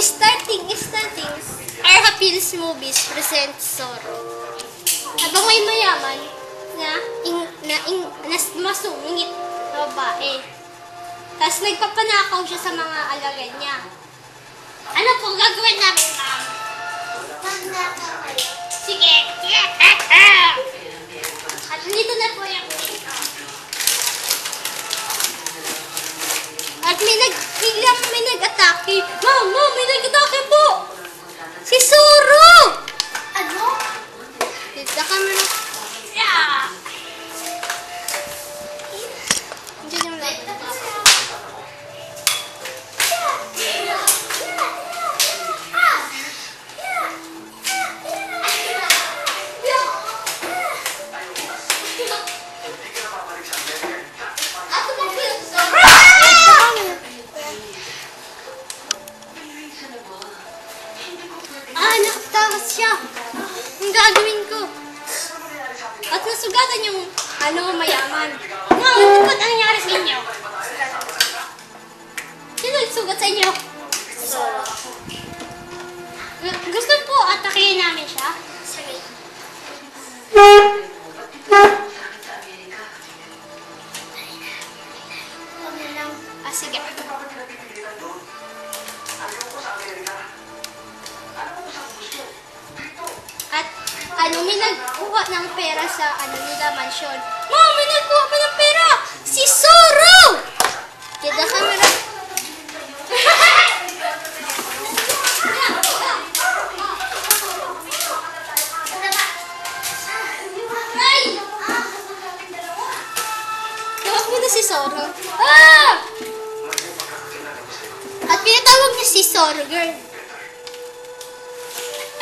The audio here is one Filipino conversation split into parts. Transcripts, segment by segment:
Starting. Our Happiness Movies presents Zorro. Habang may mayaman na masungit na babae. Tapos nagpapanakaw siya sa mga alagad niya. Ano po gagawin namin, ma'am? Magnakaw kayo. Sige. At nandito na po yung at may nag-atake. Ma'am, may nag-atake po! Si Zorro! Ano? Dito ka mo na. Yeah! Diyan yung light. Nakatakas siya. Ang gagawin ko. At nasugatan yung mayaman. Ma'am, ba't ang nangyari sa inyo? Sino nagsugat sa inyo? Gusto po atakihin namin siya? Sige. Sige. At may nagkuha ng pera sa nila mansyon. Mom, may nagkuha pa ng pera! Si Zorro! Get the camera. Tawag mo na si Zorro. At pinatawag niya si Zorro, girl.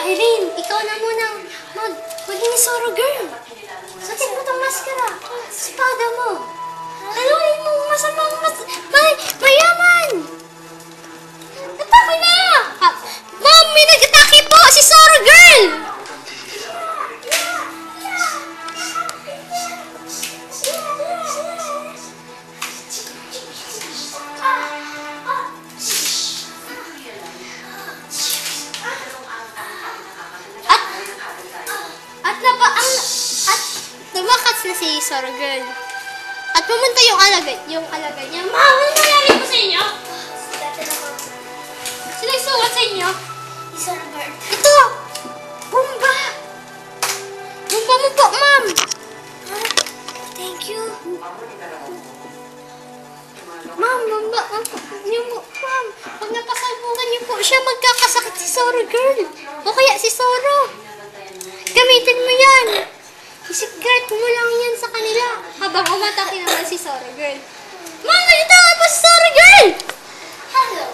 Irene, ikaw na munang maging Zorro, girl. Sutin mo itong maskara. Espada mo. Haluin mo masamang mayaman. Atake na! Mom, may nag-atake po! Si Zorro, girl! Na si Zorro, girl. At pumunta yung alagad niya. Ma'am, ano nangyari po sa inyo? Sino nagsugat sa inyo? Zorro, girl. Ito! Bomba! Bomba mo po, ma'am! Thank you. Ma'am, bomba. Ma'am, pag napasalbukan niyo po siya, magkakasakit si Zorro, girl. O kaya si Zorro. Gamitin mo yan. Isikret mo lang yan sa kanila habang umatake naman si Zorro, girl. Ma'am, nagtawag pa si Zorro, girl! Hello?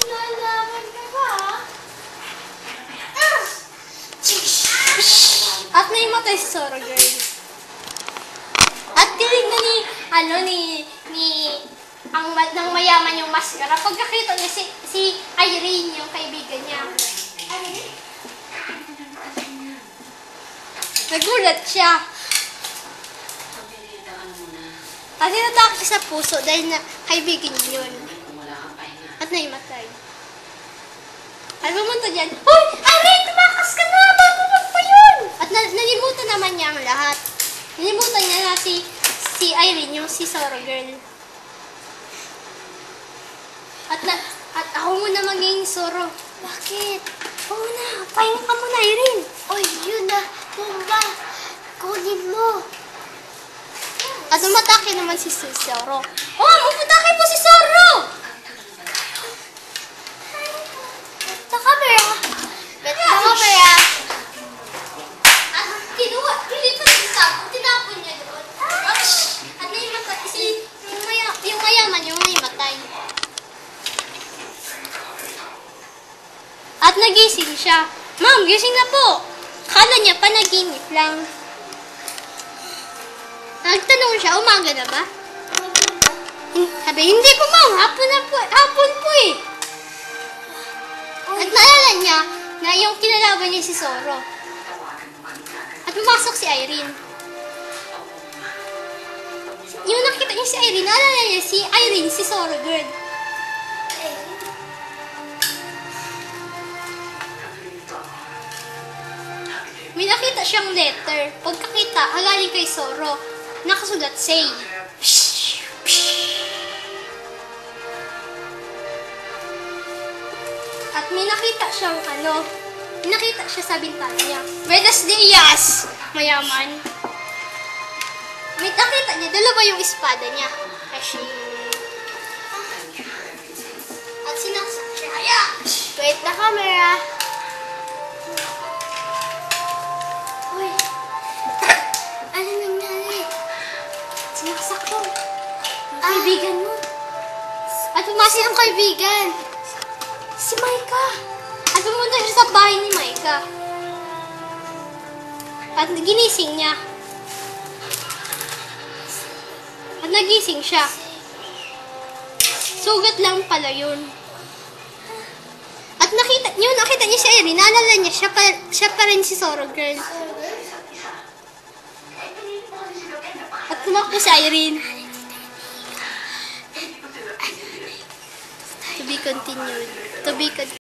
Nalalaman ka ba? At naimatay si Zorro, girl. At tinignan ng mayaman yung maskara. Pagkakita niya si Irene, yung kaibigan niya. Nagulat siya. At tinatake sa puso dahil na kaibigan niya yun. At naimatay. At pumunta dyan, hoy! Irene! Tumakas ka na! Bago pa yun! At nalimutan naman niya ang lahat. Nalimutan niya na si Irene, yung si Zorro, girl. At ako muna maging Zorro. Bakit? Oo na, pahinga ka muna, Irene. Oy, yun na. Bomba! Kunin mo! At umatake naman si Zorro. Oh! Umatake po si Zorro! The camera! Bet the camera! At kinuha, hindi pa si Zorro. Tinapon niya doon. At naimatay. Yung mayaman, yung naimatay. At nagising siya. Ma'am, gising na po! Akala niya panaginip lang. Nagtanong siya, umaga na ba? Sabi, hindi po ma'am, hapon po eh. At naalala niya na yung kinalaban niya si Zorro. At pumasok si Irene. Yung nakita niya si Irene, naalala niya si Irene, si Zorro, girl. nakita siyang letter. Pagkakita, galing kay Zoro. Nakasulat, say. At may nakita siyang nakita siya sa bintana niya. Buenos Dias! Mayaman. May nakita niya, dalawa yung espada niya. Kasi, at sinaksak siya. Wait na camera. Uy. Ano nangyari? Sinaksak ko. Ang kaibigan mo. At pumasok ang kaibigan. Si Maika. At pumunta siya sa bahay ni Maika. At ginising niya. At nagising siya. Sugat lang pala yun. At nakita niya si Irene. Naalala niya, siya pa rin si Zoro girl. At tumakbo si Irene. To be continued.